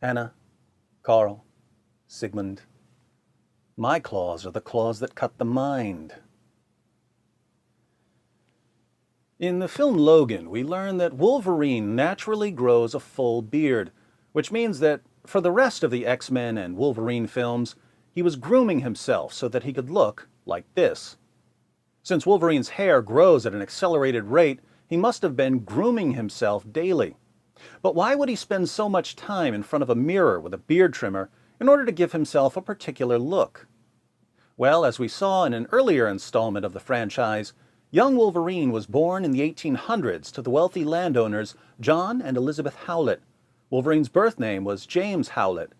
Anna, Carl, Sigmund. My claws are the claws that cut the mind. In the film Logan, we learn that Wolverine naturally grows a full beard, which means that for the rest of the X-Men and Wolverine films, he was grooming himself so that he could look like this. Since Wolverine's hair grows at an accelerated rate, he must have been grooming himself daily. But why would he spend so much time in front of a mirror with a beard trimmer in order to give himself a particular look? Well, as we saw in an earlier installment of the franchise, young Wolverine was born in the 1800s to the wealthy landowners John and Elizabeth Howlett. Wolverine's birth name was James Howlett.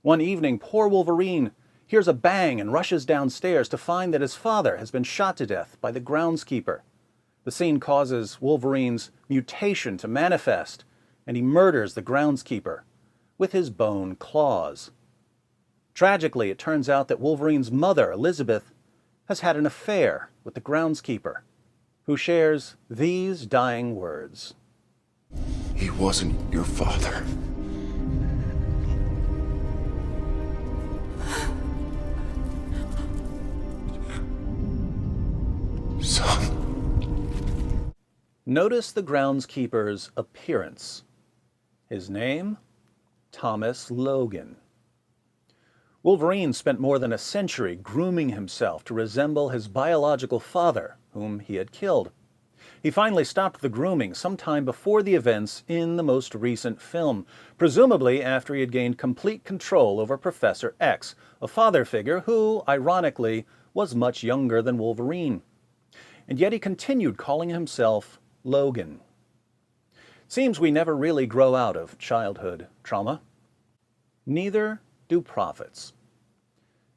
One evening, poor Wolverine hears a bang and rushes downstairs to find that his father has been shot to death by the groundskeeper. The scene causes Wolverine's mutation to manifest, and he murders the groundskeeper with his bone claws. Tragically, it turns out that Wolverine's mother, Elizabeth, has had an affair with the groundskeeper, who shares these dying words. He wasn't your father. Son. Notice the groundskeeper's appearance. His name? Thomas Logan. Wolverine spent more than a century grooming himself to resemble his biological father, whom he had killed. He finally stopped the grooming sometime before the events in the most recent film, presumably after he had gained complete control over Professor X, a father figure who, ironically, was much younger than Wolverine. And yet he continued calling himself Logan. It seems we never really grow out of childhood trauma. Neither do prophets.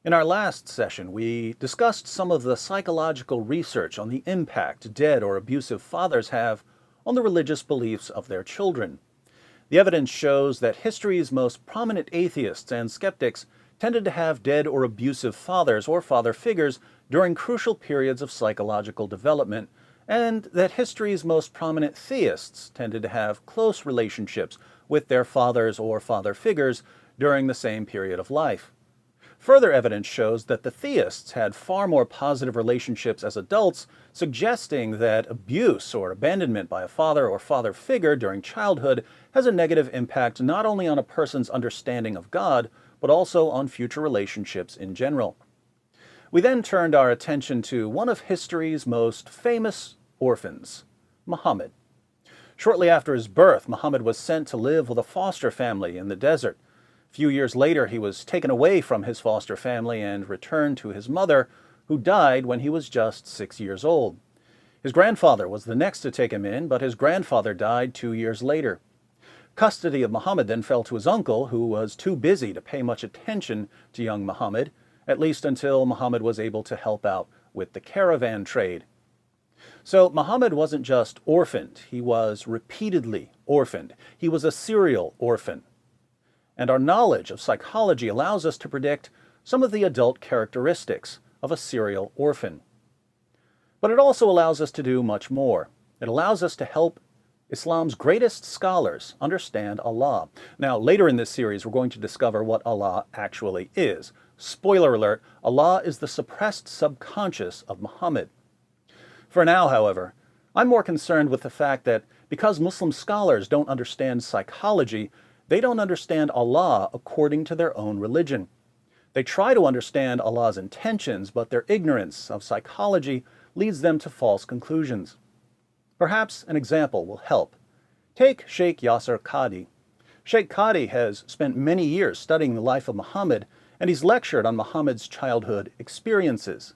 In our last session, we discussed some of the psychological research on the impact dead or abusive fathers have on the religious beliefs of their children. The evidence shows that history's most prominent atheists and skeptics tended to have dead or abusive fathers or father figures during crucial periods of psychological development, and that history's most prominent theists tended to have close relationships with their fathers or father figures during the same period of life. Further evidence shows that the theists had far more positive relationships as adults, suggesting that abuse or abandonment by a father or father figure during childhood has a negative impact not only on a person's understanding of God, but also on future relationships in general. We then turned our attention to one of history's most famous orphans, Muhammad. Shortly after his birth, Muhammad was sent to live with a foster family in the desert. A few years later, he was taken away from his foster family and returned to his mother, who died when he was just 6 years old. His grandfather was the next to take him in, but his grandfather died 2 years later. Custody of Muhammad then fell to his uncle, who was too busy to pay much attention to young Muhammad, at least until Muhammad was able to help out with the caravan trade. So Muhammad wasn't just orphaned, he was repeatedly orphaned. He was a serial orphan. And our knowledge of psychology allows us to predict some of the adult characteristics of a serial orphan. But it also allows us to do much more. It allows us to help Islam's greatest scholars understand Allah. Now, later in this series, we're going to discover what Allah actually is. Spoiler alert, Allah is the suppressed subconscious of Muhammad. For now, however, I'm more concerned with the fact that because Muslim scholars don't understand psychology, they don't understand Allah according to their own religion. They try to understand Allah's intentions, but their ignorance of psychology leads them to false conclusions. Perhaps an example will help. Take Sheikh Yasser Qadhi. Sheikh Qadhi has spent many years studying the life of Muhammad, and he's lectured on Muhammad's childhood experiences.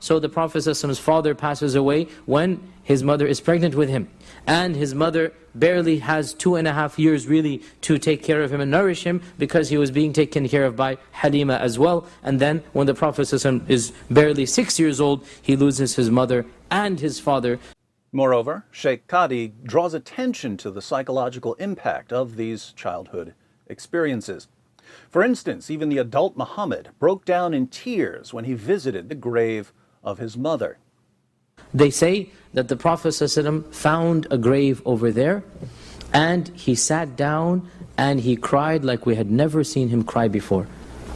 So the Prophet's father passes away when his mother is pregnant with him. And his mother barely has 2.5 years really to take care of him and nourish him, because he was being taken care of by Halima as well. And then when the Prophet is barely 6 years old, he loses his mother and his father. Moreover, Sheikh Qadhi draws attention to the psychological impact of these childhood experiences. For instance, even the adult Muhammad broke down in tears when he visited the grave of his mother. They say that the Prophet ﷺ found a grave over there, and he sat down and he cried like we had never seen him cry before.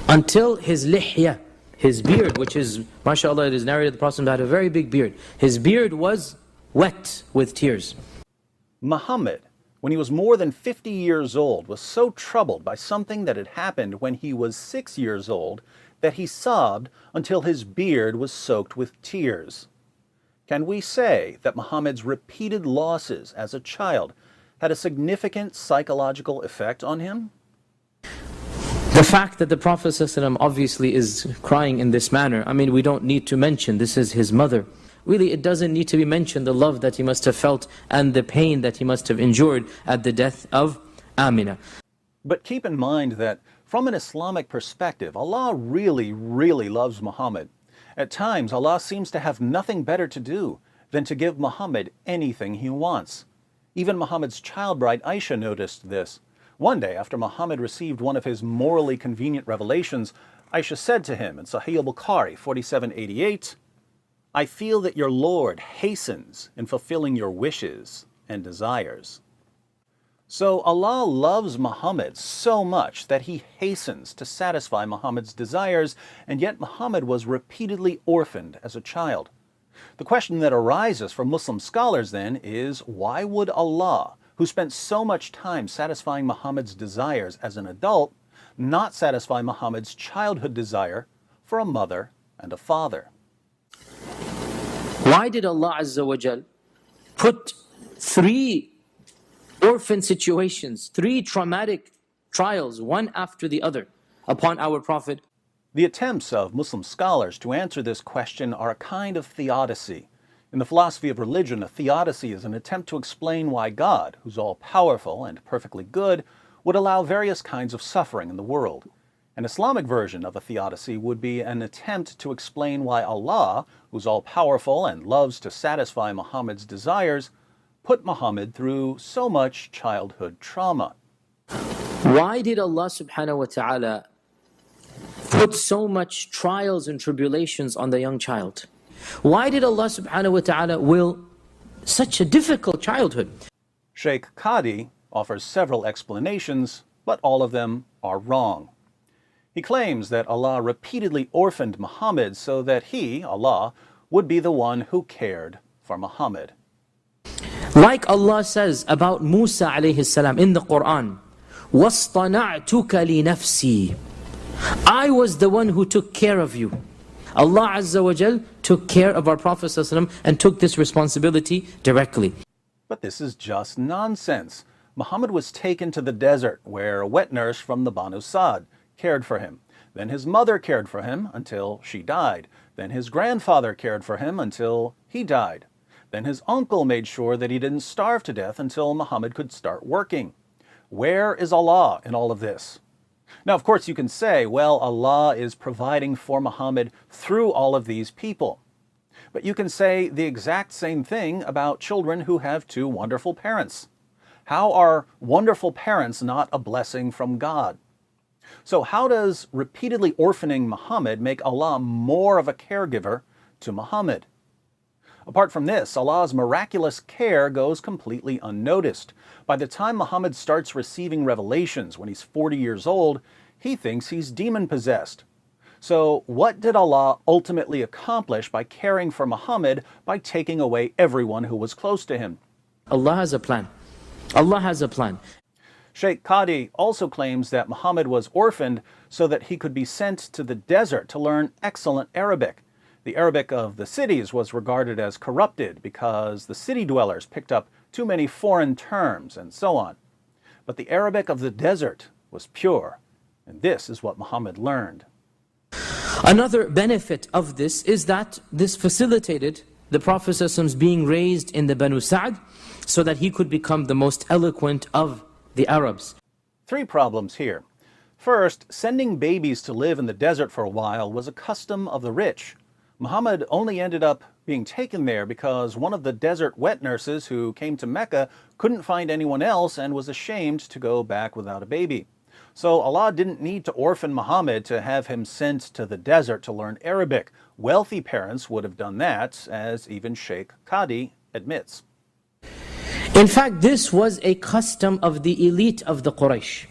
Until his lihya, his beard, which is, mashallah, it is narrated the Prophet had a very big beard. His beard was wet with tears. Muhammad, when he was more than 50 years old, was so troubled by something that had happened when he was 6 years old that he sobbed until his beard was soaked with tears. Can we say that Muhammad's repeated losses as a child had a significant psychological effect on him? The fact that the Prophet ﷺ obviously is crying in this manner, I mean, we don't need to mention this is his mother. Really, it doesn't need to be mentioned the love that he must have felt and the pain that he must have endured at the death of Amina. But keep in mind that from an Islamic perspective, Allah really, really loves Muhammad. At times, Allah seems to have nothing better to do than to give Muhammad anything he wants. Even Muhammad's child bride Aisha noticed this. One day, after Muhammad received one of his morally convenient revelations, Aisha said to him in Sahih al-Bukhari 4788, "I feel that your Lord hastens in fulfilling your wishes and desires." So Allah loves Muhammad so much that he hastens to satisfy Muhammad's desires, and yet Muhammad was repeatedly orphaned as a child. The question that arises for Muslim scholars then is, why would Allah, who spent so much time satisfying Muhammad's desires as an adult, not satisfy Muhammad's childhood desire for a mother and a father? Why did Allah Azza wa Jal put 3 orphan situations, 3 traumatic trials, one after the other, upon our Prophet? The attempts of Muslim scholars to answer this question are a kind of theodicy. In the philosophy of religion, a theodicy is an attempt to explain why God, who's all-powerful and perfectly good, would allow various kinds of suffering in the world. An Islamic version of a theodicy would be an attempt to explain why Allah, who's all-powerful and loves to satisfy Muhammad's desires, put Muhammad through so much childhood trauma. Why did Allah subhanahu wa ta'ala put so much trials and tribulations on the young child? Why did Allah subhanahu wa ta'ala will such a difficult childhood? Sheikh Qadi offers several explanations, but all of them are wrong. He claims that Allah repeatedly orphaned Muhammad so that he, Allah, would be the one who cared for Muhammad. Like Allah says about Musa alayhi salam in the Quran, وَاصْطَنَعْتُكَ لِنَفْسِي, I was the one who took care of you. Allah Azza wa Jal took care of our Prophet ﷺ and took this responsibility directly. But this is just nonsense. Muhammad was taken to the desert where a wet nurse from the Banu Sa'd cared for him. Then his mother cared for him until she died. Then his grandfather cared for him until he died. Then his uncle made sure that he didn't starve to death until Muhammad could start working. Where is Allah in all of this? Now, of course, you can say, well, Allah is providing for Muhammad through all of these people. But you can say the exact same thing about children who have 2 wonderful parents. How are wonderful parents not a blessing from God? So how does repeatedly orphaning Muhammad make Allah more of a caregiver to Muhammad? Apart from this, Allah's miraculous care goes completely unnoticed. By the time Muhammad starts receiving revelations when he's 40 years old, he thinks he's demon-possessed. So what did Allah ultimately accomplish by caring for Muhammad by taking away everyone who was close to him? Allah has a plan. Allah has a plan. Sheikh Qadi also claims that Muhammad was orphaned so that he could be sent to the desert to learn excellent Arabic. The Arabic of the cities was regarded as corrupted because the city dwellers picked up too many foreign terms and so on. But the Arabic of the desert was pure, and this is what Muhammad learned. Another benefit of this is that this facilitated the Prophet's being raised in the Banu Sa'd so that he could become the most eloquent of the Arabs. 3 problems here. First, sending babies to live in the desert for a while was a custom of the rich. Muhammad only ended up being taken there because one of the desert wet nurses who came to Mecca couldn't find anyone else and was ashamed to go back without a baby. So Allah didn't need to orphan Muhammad to have him sent to the desert to learn Arabic. Wealthy parents would have done that, as even Sheikh Qadi admits. In fact, this was a custom of the elite of the Quraysh.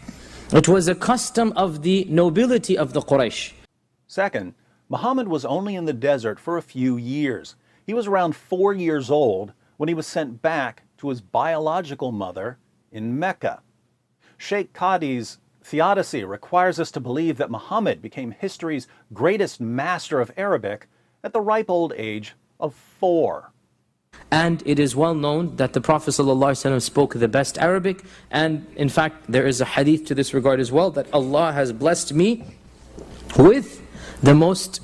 It was a custom of the nobility of the Quraysh. Second, Muhammad was only in the desert for a few years. He was around 4 years old when he was sent back to his biological mother in Mecca. Sheikh Qadi's theodicy requires us to believe that Muhammad became history's greatest master of Arabic at the ripe old age of 4. And it is well known that the Prophet ﷺ spoke the best Arabic, and in fact there is a hadith to this regard as well, that Allah has blessed me with the most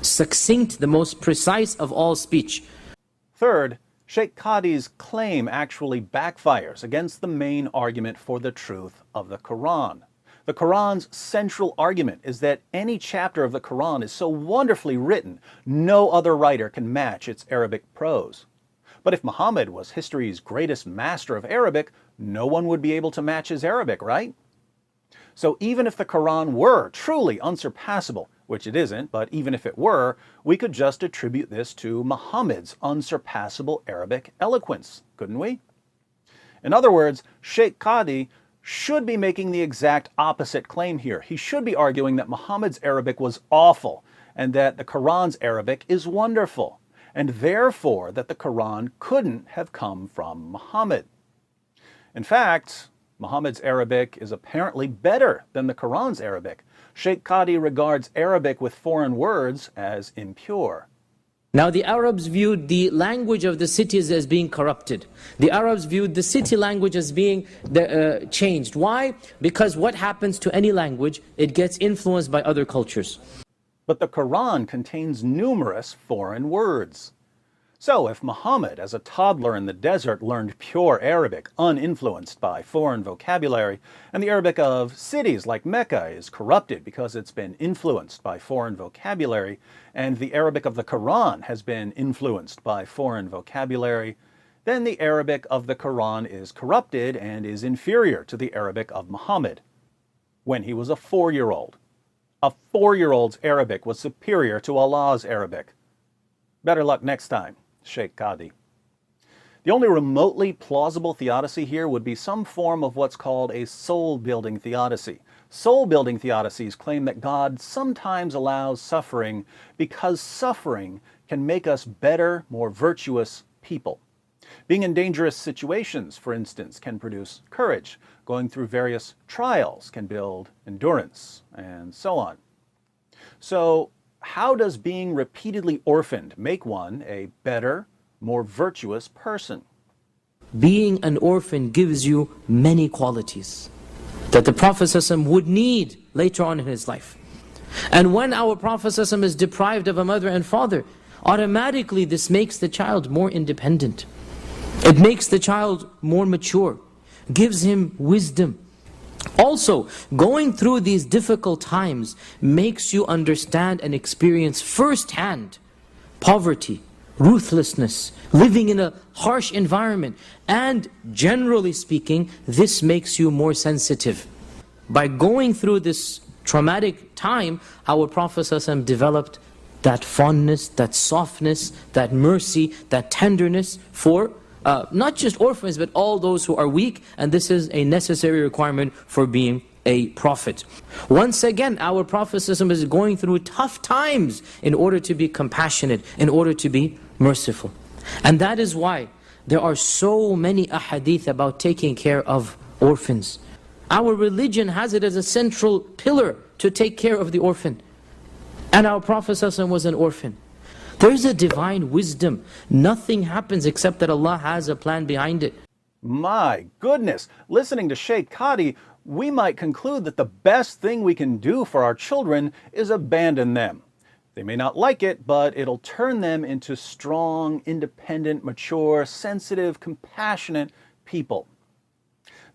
succinct, the most precise of all speech. Third, Sheikh Qadi's claim actually backfires against the main argument for the truth of the Quran. The Quran's central argument is that any chapter of the Quran is so wonderfully written, no other writer can match its Arabic prose. But if Muhammad was history's greatest master of Arabic, no one would be able to match his Arabic, right? So even if the Quran were truly unsurpassable, which it isn't, but even if it were, we could just attribute this to Muhammad's unsurpassable Arabic eloquence, couldn't we? In other words, Sheikh Qadi should be making the exact opposite claim here. He should be arguing that Muhammad's Arabic was awful and that the Quran's Arabic is wonderful, and therefore that the Quran couldn't have come from Muhammad. In fact, Muhammad's Arabic is apparently better than the Quran's Arabic. Sheikh Qadi regards Arabic with foreign words as impure. Now the Arabs viewed the language of the cities as being corrupted. The Arabs viewed the city language as being changed. Why? Because what happens to any language, it gets influenced by other cultures. But the Quran contains numerous foreign words. So if Muhammad, as a toddler in the desert, learned pure Arabic, uninfluenced by foreign vocabulary, and the Arabic of cities like Mecca is corrupted because it's been influenced by foreign vocabulary, and the Arabic of the Quran has been influenced by foreign vocabulary, then the Arabic of the Quran is corrupted and is inferior to the Arabic of Muhammad when he was a 4-year-old. A 4-year-old's Arabic was superior to Allah's Arabic. Better luck next time, Sheikh Qadi. The only remotely plausible theodicy here would be some form of what's called a soul-building theodicy. Soul-building theodicies claim that God sometimes allows suffering because suffering can make us better, more virtuous people. Being in dangerous situations, for instance, can produce courage. Going through various trials can build endurance, and so on. So, how does being repeatedly orphaned make one a better, more virtuous person? Being an orphan gives you many qualities that the Prophet ﷺ would need later on in his life. And when our Prophet ﷺ is deprived of a mother and father, automatically this makes the child more independent. It makes the child more mature, gives him wisdom. Also, going through these difficult times makes you understand and experience firsthand poverty, ruthlessness, living in a harsh environment, and generally speaking, this makes you more sensitive. By going through this traumatic time, our Prophet ﷺ developed that fondness, that softness, that mercy, that tenderness for not just orphans, but all those who are weak, and this is a necessary requirement for being a prophet. Once again, our Prophet ﷺ is going through tough times in order to be compassionate, in order to be merciful. And that is why there are so many ahadith about taking care of orphans. Our religion has it as a central pillar to take care of the orphan. And our Prophet ﷺ was an orphan. There is a divine wisdom. Nothing happens except that Allah has a plan behind it. My goodness, listening to Sheikh Qadi, we might conclude that the best thing we can do for our children is abandon them. They may not like it, but it'll turn them into strong, independent, mature, sensitive, compassionate people.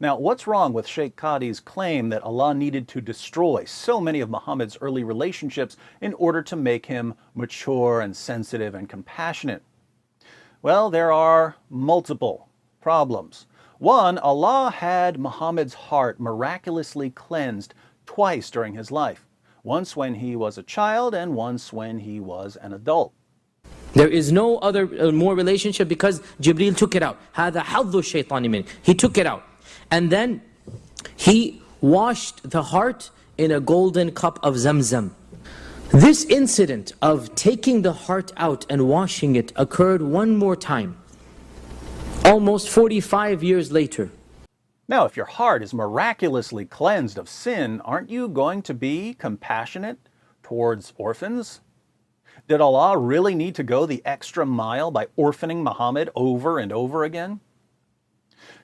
Now, what's wrong with Sheikh Qadi's claim that Allah needed to destroy so many of Muhammad's early relationships in order to make him mature and sensitive and compassionate? Well, there are multiple problems. One, Allah had Muhammad's heart miraculously cleansed twice during his life. Once when he was a child and once when he was an adult. There is no other more relationship because Jibreel took it out. هَذَا حَظُّ الشَّيْطَانِ مِنْهِ. He took it out. And then he washed the heart in a golden cup of Zamzam. This incident of taking the heart out and washing it occurred one more time, almost 45 years later. Now, if your heart is miraculously cleansed of sin, aren't you going to be compassionate towards orphans? Did Allah really need to go the extra mile by orphaning Muhammad over and over again?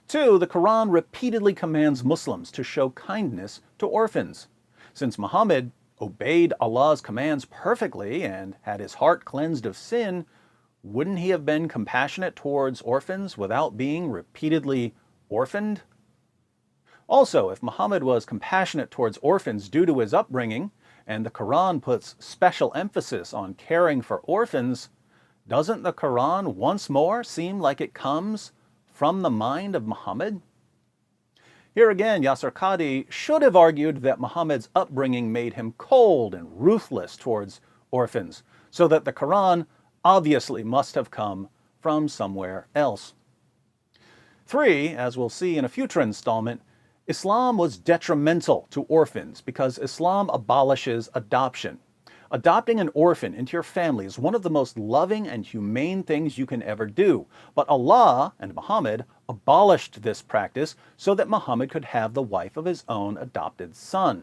2, the Quran repeatedly commands Muslims to show kindness to orphans. Since Muhammad obeyed Allah's commands perfectly and had his heart cleansed of sin, wouldn't he have been compassionate towards orphans without being repeatedly orphaned? Also, if Muhammad was compassionate towards orphans due to his upbringing, and the Quran puts special emphasis on caring for orphans, doesn't the Quran once more seem like it comes from the mind of Muhammad? Here again, Yasir Qadhi should have argued that Muhammad's upbringing made him cold and ruthless towards orphans, so that the Quran obviously must have come from somewhere else. 3, as we'll see in a future installment, Islam was detrimental to orphans because Islam abolishes adoption. Adopting an orphan into your family is one of the most loving and humane things you can ever do. But Allah and Muhammad abolished this practice so that Muhammad could have the wife of his own adopted son.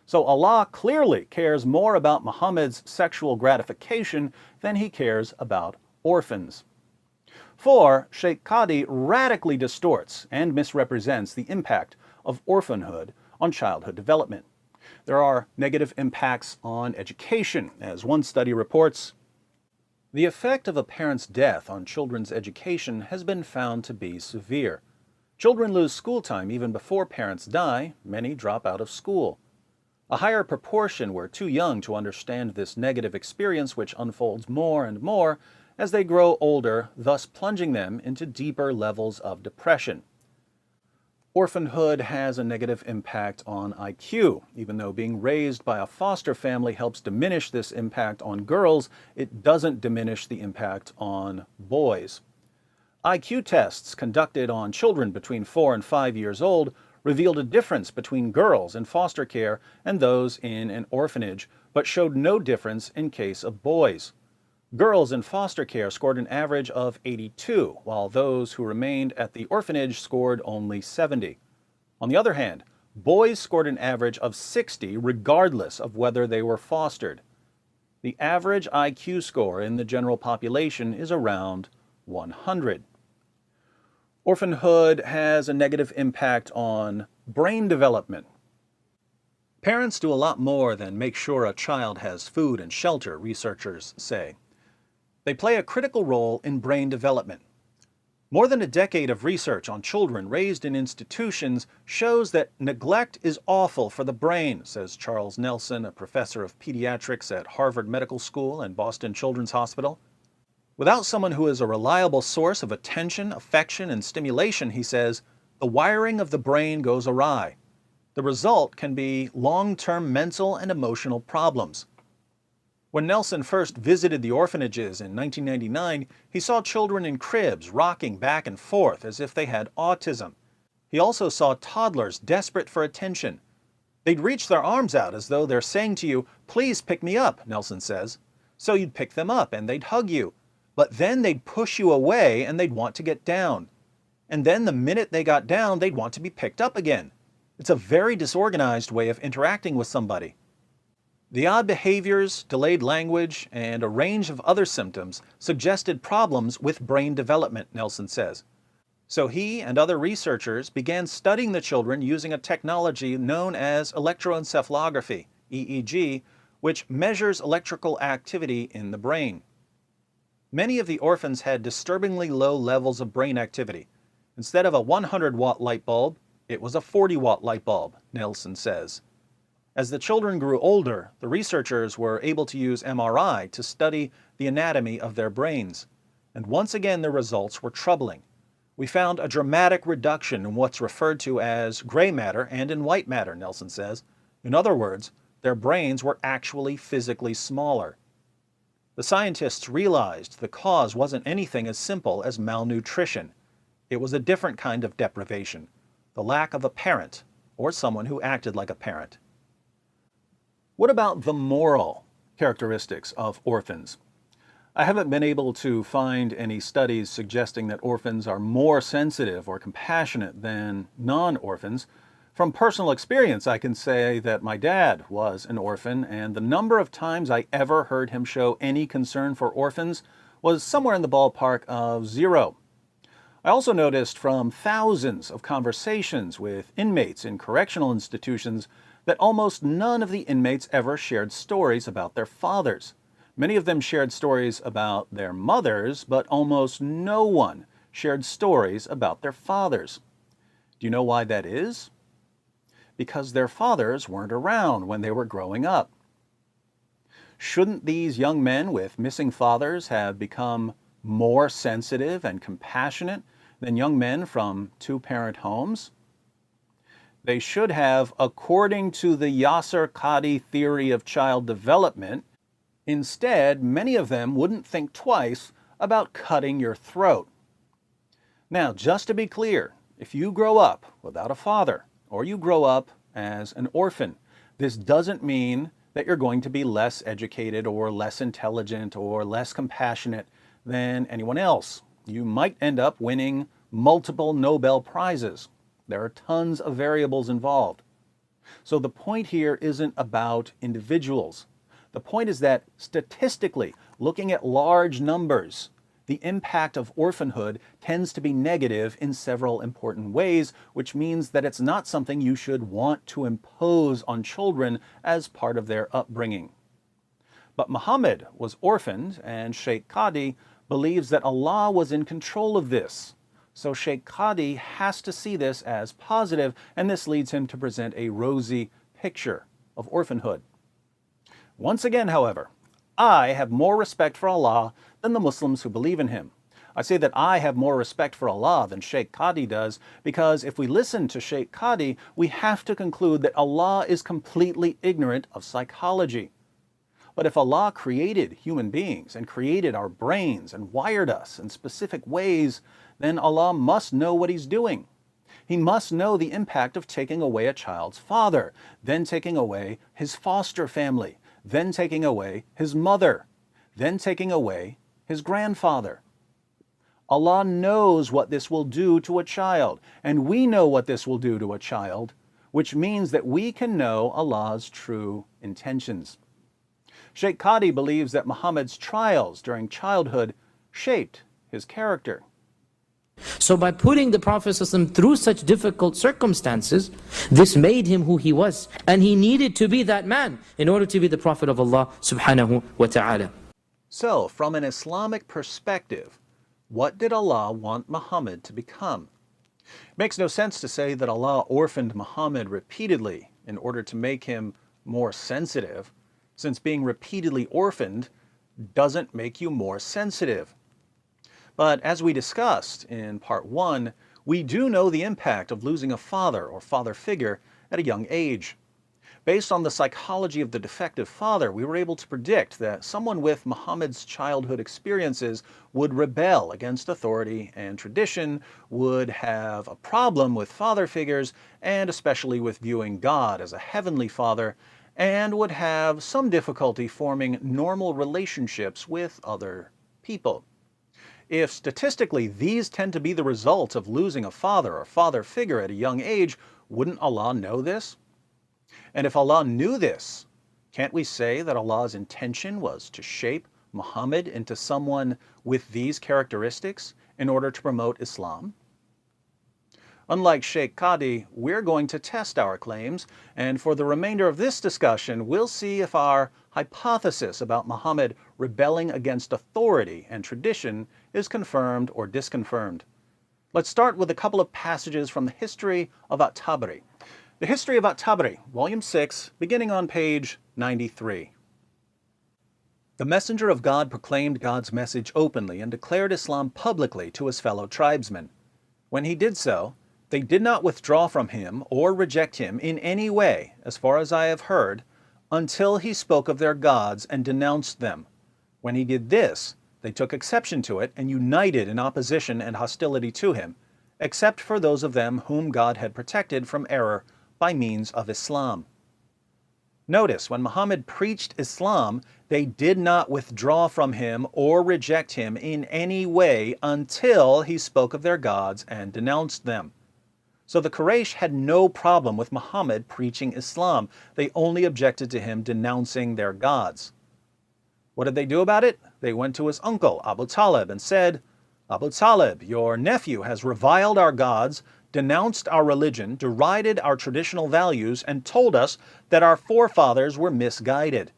So Allah clearly cares more about Muhammad's sexual gratification than he cares about orphans. 4, Sheikh Qadhi radically distorts and misrepresents the impact of orphanhood on childhood development. There are negative impacts on education, as one study reports. The effect of a parent's death on children's education has been found to be severe. Children lose school time even before parents die. Many drop out of school. A higher proportion were too young to understand this negative experience, which unfolds more and more as they grow older, thus plunging them into deeper levels of depression. Orphanhood has a negative impact on IQ. Even though being raised by a foster family helps diminish this impact on girls, it doesn't diminish the impact on boys. IQ tests conducted on children between 4 and 5 years old revealed a difference between girls in foster care and those in an orphanage, but showed no difference in case of boys. Girls in foster care scored an average of 82, while those who remained at the orphanage scored only 70. On the other hand, boys scored an average of 60 regardless of whether they were fostered. The average IQ score in the general population is around 100. Orphanhood has a negative impact on brain development. Parents do a lot more than make sure a child has food and shelter, researchers say. They play a critical role in brain development. More than a decade of research on children raised in institutions shows that neglect is awful for the brain, says Charles Nelson, a professor of pediatrics at Harvard Medical School and Boston Children's Hospital. Without someone who is a reliable source of attention, affection, and stimulation, he says, the wiring of the brain goes awry. The result can be long-term mental and emotional problems. When Nelson first visited the orphanages in 1999, he saw children in cribs rocking back and forth as if they had autism. He also saw toddlers desperate for attention. They'd reach their arms out as though they're saying to you, "Please pick me up," Nelson says. So you'd pick them up and they'd hug you. But then they'd push you away and they'd want to get down. And then the minute they got down, they'd want to be picked up again. It's a very disorganized way of interacting with somebody. The odd behaviors, delayed language, and a range of other symptoms suggested problems with brain development, Nelson says. So he and other researchers began studying the children using a technology known as electroencephalography, EEG, which measures electrical activity in the brain. Many of the orphans had disturbingly low levels of brain activity. Instead of a 100-watt light bulb, it was a 40-watt light bulb, Nelson says. As the children grew older, the researchers were able to use MRI to study the anatomy of their brains. And once again, the results were troubling. We found a dramatic reduction in what's referred to as gray matter and in white matter, Nelson says. In other words, their brains were actually physically smaller. The scientists realized the cause wasn't anything as simple as malnutrition. It was a different kind of deprivation, the lack of a parent or someone who acted like a parent. What about the moral characteristics of orphans? I haven't been able to find any studies suggesting that orphans are more sensitive or compassionate than non-orphans. From personal experience, I can say that my dad was an orphan, and the number of times I ever heard him show any concern for orphans was somewhere in the ballpark of 0. I also noticed from thousands of conversations with inmates in correctional institutions that almost none of the inmates ever shared stories about their fathers. Many of them shared stories about their mothers, but almost no one shared stories about their fathers. Do you know why that is? Because their fathers weren't around when they were growing up. Shouldn't these young men with missing fathers have become more sensitive and compassionate than young men from two-parent homes? They should have, according to the Yasser Qadhi theory of child development. Instead, many of them wouldn't think twice about cutting your throat. Now, just to be clear, if you grow up without a father, or you grow up as an orphan, this doesn't mean that you're going to be less educated or less intelligent or less compassionate than anyone else. You might end up winning multiple Nobel Prizes. There are tons of variables involved. So the point here isn't about individuals. The point is that statistically, looking at large numbers, the impact of orphanhood tends to be negative in several important ways, which means that it's not something you should want to impose on children as part of their upbringing. But Muhammad was orphaned, and Sheikh Qadhi believes that Allah was in control of this. So Sheikh Qadhi has to see this as positive, and this leads him to present a rosy picture of orphanhood. Once again, however, I have more respect for Allah than the Muslims who believe in Him. I say that I have more respect for Allah than Sheikh Qadhi does because if we listen to Sheikh Qadhi, we have to conclude that Allah is completely ignorant of psychology. But if Allah created human beings and created our brains and wired us in specific ways, then Allah must know what He's doing. He must know the impact of taking away a child's father, then taking away his foster family, then taking away his mother, then taking away his grandfather. Allah knows what this will do to a child, and we know what this will do to a child, which means that we can know Allah's true intentions. Sheikh Qadhi believes that Muhammad's trials during childhood shaped his character. So by putting the Prophet ﷺ through such difficult circumstances, this made him who he was. And he needed to be that man in order to be the Prophet of Allah subhanahu wa ta'ala. So, from an Islamic perspective, what did Allah want Muhammad to become? It makes no sense to say that Allah orphaned Muhammad repeatedly in order to make him more sensitive, since being repeatedly orphaned doesn't make you more sensitive. But as we discussed in part 1, we do know the impact of losing a father or father figure at a young age. Based on the psychology of the defective father, we were able to predict that someone with Muhammad's childhood experiences would rebel against authority and tradition, would have a problem with father figures, and especially with viewing God as a heavenly father, and would have some difficulty forming normal relationships with other people. If statistically these tend to be the result of losing a father or father figure at a young age, wouldn't Allah know this? And if Allah knew this, can't we say that Allah's intention was to shape Muhammad into someone with these characteristics in order to promote Islam? Unlike Sheikh Qadhi, we're going to test our claims, and for the remainder of this discussion, we'll see if our hypothesis about Muhammad rebelling against authority and tradition is confirmed or disconfirmed. Let's start with a couple of passages from the History of At-Tabari. The History of At-Tabari, Volume 6, beginning on page 93. The messenger of God proclaimed God's message openly and declared Islam publicly to his fellow tribesmen. When he did so, they did not withdraw from him or reject him in any way, as far as I have heard, until he spoke of their gods and denounced them. When he did this, they took exception to it and united in opposition and hostility to him, except for those of them whom God had protected from error by means of Islam. Notice, when Muhammad preached Islam, they did not withdraw from him or reject him in any way until he spoke of their gods and denounced them. So the Quraysh had no problem with Muhammad preaching Islam. They only objected to him denouncing their gods. What did they do about it? They went to his uncle, Abu Talib, and said, "Abu Talib, your nephew has reviled our gods, denounced our religion, derided our traditional values, and told us that our forefathers were misguided.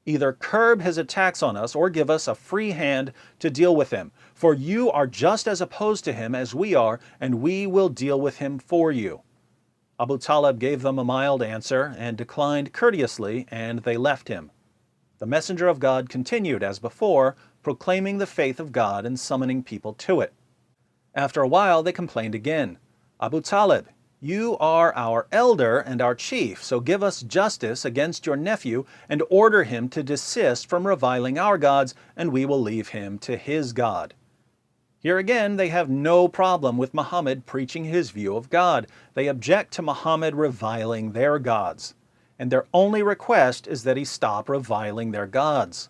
Either curb his attacks on us or give us a free hand to deal with him, for you are just as opposed to him as we are, and we will deal with him for you." Abu Talib gave them a mild answer and declined courteously, and they left him. The messenger of God continued as before, proclaiming the faith of God and summoning people to it. After a while, they complained again. "Abu Talib, you are our elder and our chief, so give us justice against your nephew and order him to desist from reviling our gods, and we will leave him to his God." Here again, they have no problem with Muhammad preaching his view of God. They object to Muhammad reviling their gods, and their only request is that he stop reviling their gods.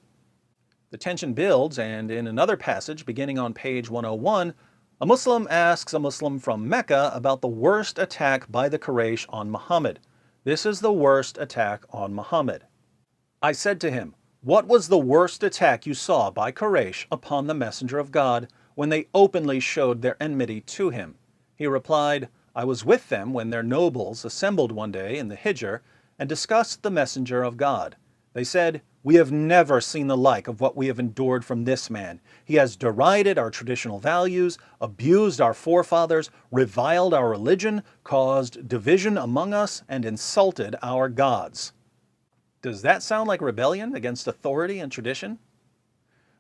The tension builds, and in another passage beginning on page 101, a Muslim asks a Muslim from Mecca about the worst attack by the Quraysh on Muhammad. This is the worst attack on Muhammad. I said to him, "What was the worst attack you saw by Quraysh upon the messenger of God when they openly showed their enmity to him?" He replied, "I was with them when their nobles assembled one day in the Hijr and discussed the messenger of God. They said, 'We have never seen the like of what we have endured from this man. He has derided our traditional values, abused our forefathers, reviled our religion, caused division among us, and insulted our gods.'" Does that sound like rebellion against authority and tradition?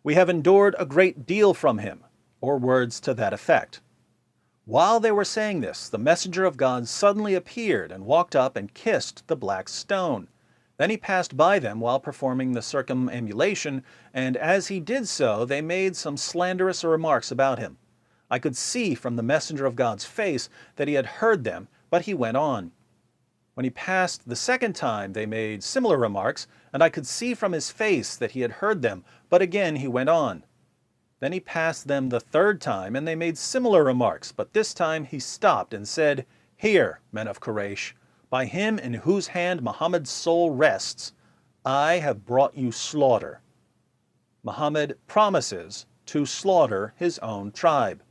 "We have endured a great deal from him," or words to that effect. While they were saying this, the messenger of God suddenly appeared and walked up and kissed the black stone. Then he passed by them while performing the circumambulation, and as he did so, they made some slanderous remarks about him. I could see from the messenger of God's face that he had heard them, but he went on. When he passed the second time, they made similar remarks, and I could see from his face that he had heard them, but again he went on. Then he passed them the third time, and they made similar remarks, but this time he stopped and said, "Hear, men of Quraysh, by him in whose hand Muhammad's soul rests, I have brought you slaughter." Muhammad promises to slaughter his own tribe.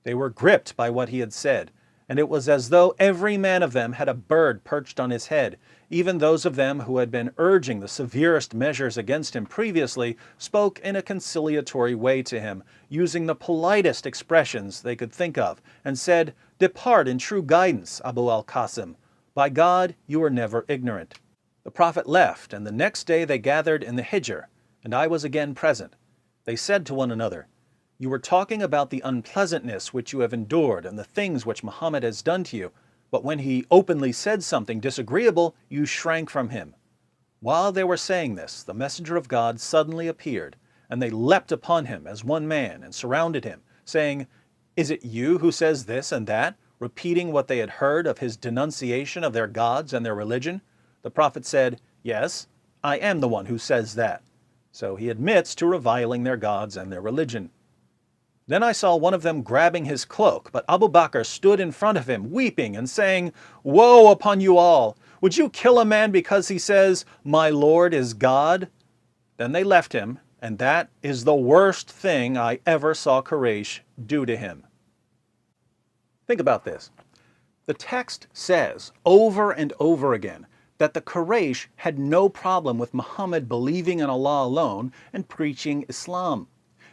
They were gripped by what he had said, and it was as though every man of them had a bird perched on his head. Even those of them who had been urging the severest measures against him previously spoke in a conciliatory way to him, using the politest expressions they could think of, and said, "Depart in true guidance, Abu al-Qasim. By God, you are never ignorant." The Prophet left, and the next day they gathered in the Hijr, and I was again present. They said to one another, "You were talking about the unpleasantness which you have endured and the things which Muhammad has done to you, but when he openly said something disagreeable, you shrank from him." While they were saying this, the messenger of God suddenly appeared, and they leapt upon him as one man and surrounded him, saying, "Is it you who says this and that?" repeating what they had heard of his denunciation of their gods and their religion. The Prophet said, "Yes, I am the one who says that." So he admits to reviling their gods and their religion. Then I saw one of them grabbing his cloak, but Abu Bakr stood in front of him, weeping and saying, "Woe upon you all! Would you kill a man because he says, 'My Lord is God'?" Then they left him, and that is the worst thing I ever saw Quraysh do to him. Think about this. The text says over and over again that the Quraysh had no problem with Muhammad believing in Allah alone and preaching Islam.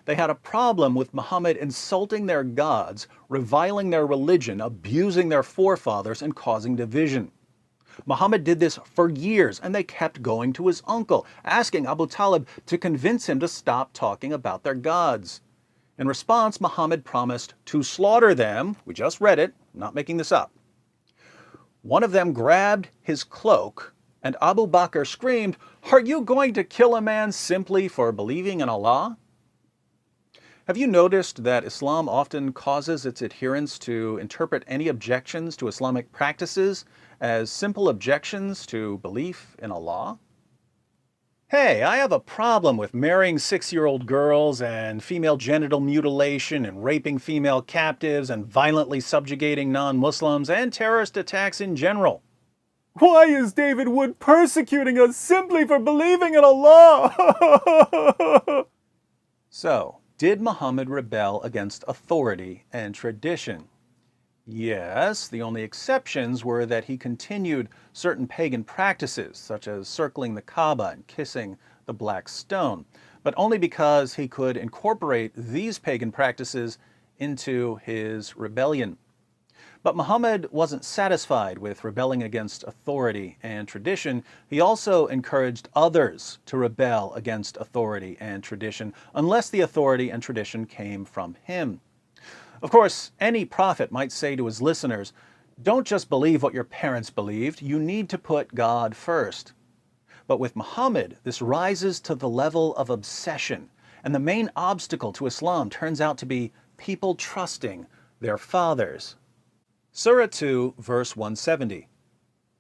They had a problem with Muhammad insulting their gods, reviling their religion, abusing their forefathers, and causing division. Muhammad did this for years, and they kept going to his uncle, asking Abu Talib to convince him to stop talking about their gods. In response, Muhammad promised to slaughter them. We just read it, I'm not making this up. One of them grabbed his cloak, and Abu Bakr screamed, "Are you going to kill a man simply for believing in Allah?" Have you noticed that Islam often causes its adherents to interpret any objections to Islamic practices as simple objections to belief in Allah? Hey, I have a problem with marrying 6-year-old girls and female genital mutilation and raping female captives and violently subjugating non-Muslims and terrorist attacks in general. Why is David Wood persecuting us simply for believing in Allah? So, did Muhammad rebel against authority and tradition? Yes, the only exceptions were that he continued certain pagan practices, such as circling the Kaaba and kissing the black stone, but only because he could incorporate these pagan practices into his rebellion. But Muhammad wasn't satisfied with rebelling against authority and tradition. He also encouraged others to rebel against authority and tradition, unless the authority and tradition came from him. Of course, any prophet might say to his listeners, don't just believe what your parents believed, you need to put God first. But with Muhammad, this rises to the level of obsession, and the main obstacle to Islam turns out to be people trusting their fathers. Surah 2, verse 170.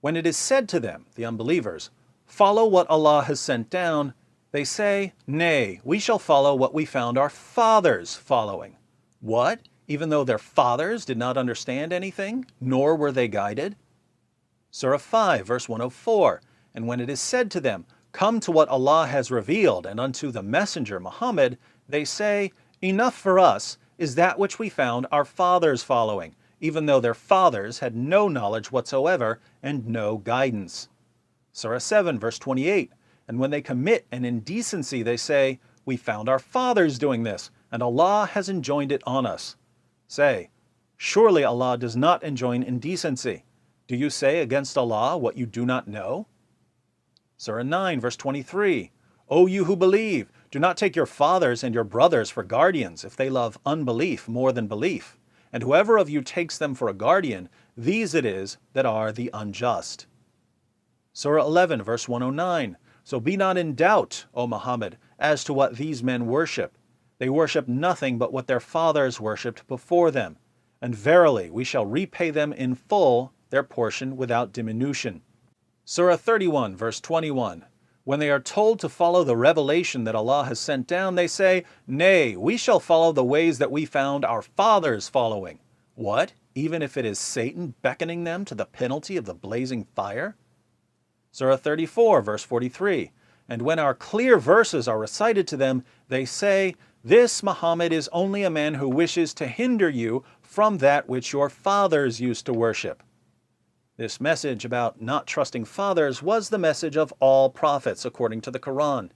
When it is said to them, the unbelievers, follow what Allah has sent down, they say, nay, we shall follow what we found our fathers following. What? Even though their fathers did not understand anything, nor were they guided? Surah 5, verse 104. And when it is said to them, come to what Allah has revealed, and unto the messenger Muhammad, they say, enough for us is that which we found our fathers following, even though their fathers had no knowledge whatsoever and no guidance. Surah 7, verse 28. And when they commit an indecency, they say, we found our fathers doing this, and Allah has enjoined it on us. Say, surely Allah does not enjoin indecency. Do you say against Allah what you do not know? Surah 9, verse 23. O you who believe, do not take your fathers and your brothers for guardians if they love unbelief more than belief. And whoever of you takes them for a guardian, these it is that are the unjust. Surah 11, verse 109. So be not in doubt, O Muhammad, as to what these men worship. They worship nothing but what their fathers worshipped before them. And verily, we shall repay them in full their portion without diminution. Surah 31, verse 21. When they are told to follow the revelation that Allah has sent down, they say, nay, we shall follow the ways that we found our fathers following. What? Even if it is Satan beckoning them to the penalty of the blazing fire? Surah 34, verse 43. And when our clear verses are recited to them, they say, this Muhammad is only a man who wishes to hinder you from that which your fathers used to worship. This message about not trusting fathers was the message of all prophets according to the Quran.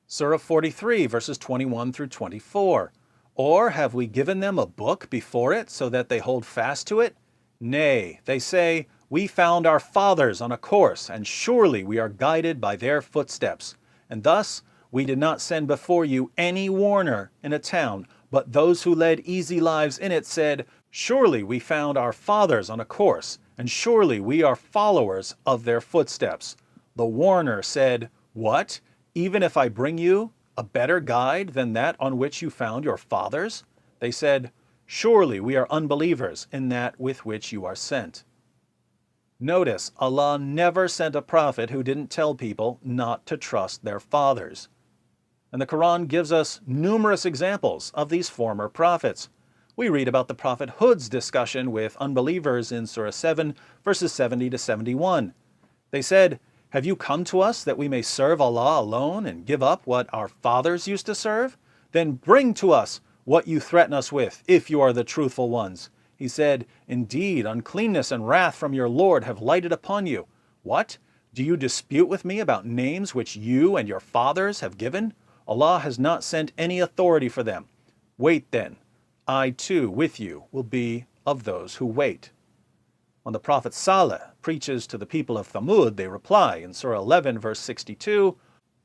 Surah 43, verses 21 through 24. Or have we given them a book before it so that they hold fast to it? Nay, they say, we found our fathers on a course, and surely we are guided by their footsteps. And thus we did not send before you any warner in a town, but those who led easy lives in it said, surely we found our fathers on a course, and surely we are followers of their footsteps. The warner said, what? Even if I bring you a better guide than that on which you found your fathers? They said, surely we are unbelievers in that with which you are sent. Notice, Allah never sent a prophet who didn't tell people not to trust their fathers. And the Quran gives us numerous examples of these former prophets. We read about the Prophet Hud's discussion with unbelievers in Surah 7, verses 70 to 71. They said, have you come to us that we may serve Allah alone and give up what our fathers used to serve? Then bring to us what you threaten us with, if you are the truthful ones. He said, indeed, uncleanness and wrath from your Lord have lighted upon you. What? Do you dispute with me about names which you and your fathers have given? Allah has not sent any authority for them. Wait then. I too, with you, will be of those who wait. When the Prophet Saleh preaches to the people of Thamud, they reply in Surah 11, verse 62,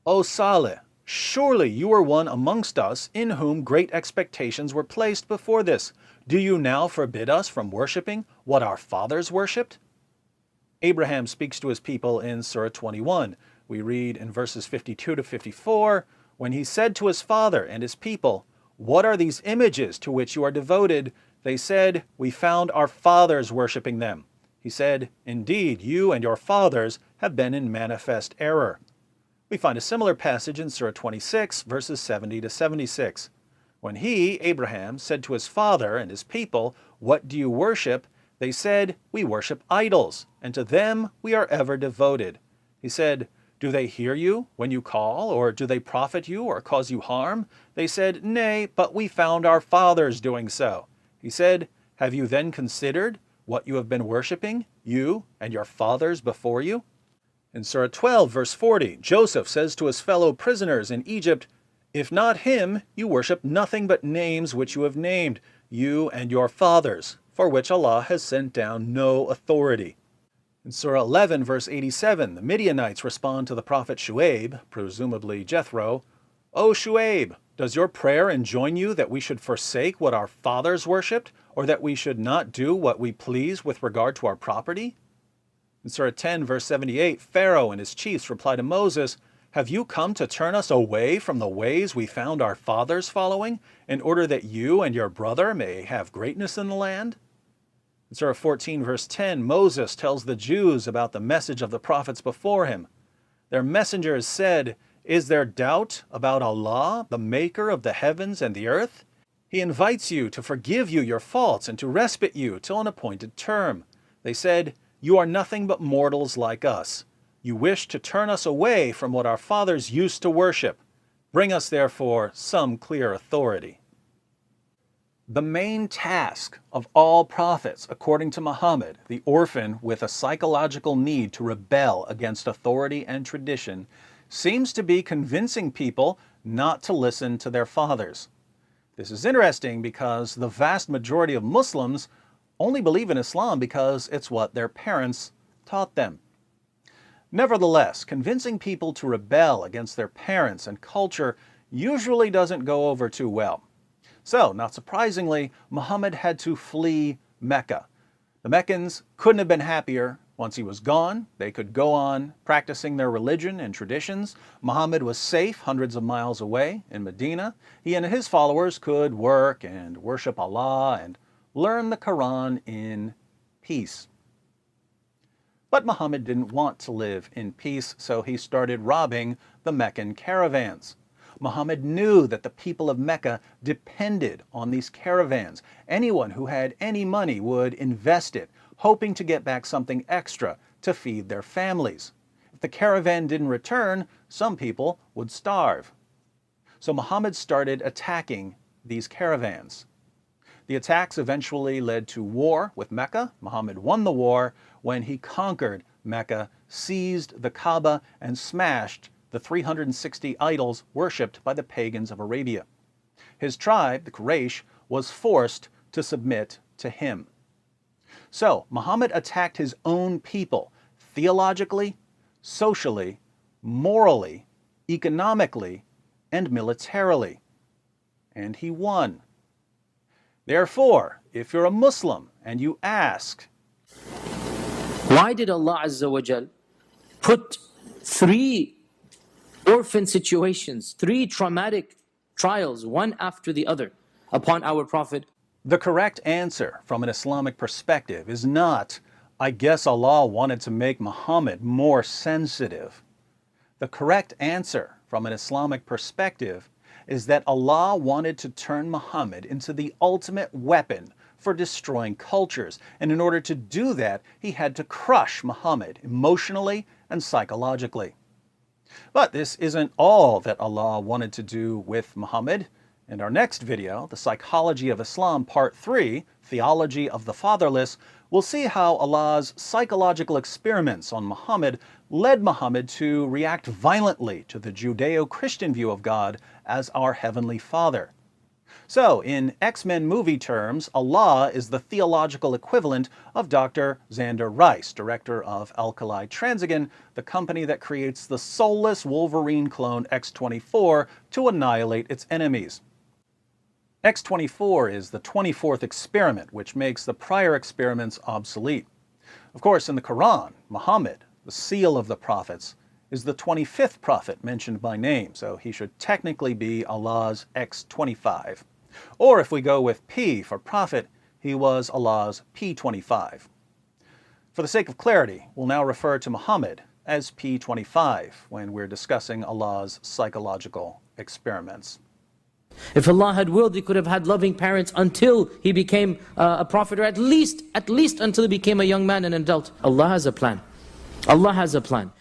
O Saleh, surely you were one amongst us in whom great expectations were placed before this. Do you now forbid us from worshipping what our fathers worshipped? Abraham speaks to his people in Surah 21. We read in verses 52 to 54, when he said to his father and his people, "What are these images to which you are devoted?" They said, "We found our fathers worshipping them." He said, "Indeed, you and your fathers have been in manifest error." We find a similar passage in Surah 26, verses 70 to 76. When he, Abraham, said to his father and his people, "What do you worship?" They said, "We worship idols, and to them we are ever devoted." He said, "Do they hear you when you call, or do they profit you or cause you harm?" They said, "Nay, but we found our fathers doing so." He said, "Have you then considered what you have been worshiping, you and your fathers before you?" In Surah 12, verse 40, Joseph says to his fellow prisoners in Egypt, "If not him, you worship nothing but names which you have named, you and your fathers, for which Allah has sent down no authority." In Surah 11, verse 87, the Midianites respond to the prophet Shu'aib, presumably Jethro, "O Shu'aib, does your prayer enjoin you that we should forsake what our fathers worshipped, or that we should not do what we please with regard to our property?" In Surah 10, verse 78, Pharaoh and his chiefs reply to Moses, "Have you come to turn us away from the ways we found our fathers following, in order that you and your brother may have greatness in the land?" In Surah 14, verse 10, Moses tells the Jews about the message of the prophets before him. Their messengers said, "Is there doubt about Allah, the maker of the heavens and the earth? He invites you to forgive you your faults and to respite you till an appointed term." They said, "You are nothing but mortals like us. You wish to turn us away from what our fathers used to worship. Bring us, therefore, some clear authority." The main task of all prophets, according to Muhammad, the orphan with a psychological need to rebel against authority and tradition, seems to be convincing people not to listen to their fathers. This is interesting because the vast majority of Muslims only believe in Islam because it's what their parents taught them. Nevertheless, convincing people to rebel against their parents and culture usually doesn't go over too well. So, not surprisingly, Muhammad had to flee Mecca. The Meccans couldn't have been happier. Once he was gone, they could go on practicing their religion and traditions. Muhammad was safe hundreds of miles away in Medina. He and his followers could work and worship Allah and learn the Quran in peace. But Muhammad didn't want to live in peace, so he started robbing the Meccan caravans. Muhammad knew that the people of Mecca depended on these caravans. Anyone who had any money would invest it, hoping to get back something extra to feed their families. If the caravan didn't return, some people would starve. So Muhammad started attacking these caravans. The attacks eventually led to war with Mecca. Muhammad won the war when he conquered Mecca, seized the Kaaba, and smashed the 360 idols worshipped by the pagans of Arabia. His tribe, the Quraysh, was forced to submit to him. So Muhammad attacked his own people theologically, socially, morally, economically, and militarily. And he won. Therefore, if you're a Muslim and you ask, Why did Allah Azza wa Jal put 3 orphan situations, 3 traumatic trials, one after the other, upon our Prophet? the correct answer from an Islamic perspective is not, "I guess Allah wanted to make Muhammad more sensitive." The correct answer from an Islamic perspective is that Allah wanted to turn Muhammad into the ultimate weapon for destroying cultures. And in order to do that, he had to crush Muhammad emotionally and psychologically. But this isn't all that Allah wanted to do with Muhammad. In our next video, The Psychology of Islam Part 3, Theology of the Fatherless, we'll see how Allah's psychological experiments on Muhammad led Muhammad to react violently to the Judeo-Christian view of God as our Heavenly Father. So, in X-Men movie terms, Allah is the theological equivalent of Dr. Xander Rice, director of Alkali Transigan, the company that creates the soulless Wolverine clone X-24 to annihilate its enemies. X-24 is the 24th experiment, which makes the prior experiments obsolete. Of course, in the Quran, Muhammad, the seal of the prophets, is the 25th prophet mentioned by name, so he should technically be Allah's X25. Or if we go with P for prophet, he was Allah's P25. For the sake of clarity, we'll now refer to Muhammad as P25 when we're discussing Allah's psychological experiments. If Allah had willed, He could have had loving parents until he became a prophet, or at least until he became a young man and an adult. Allah has a plan. Allah has a plan.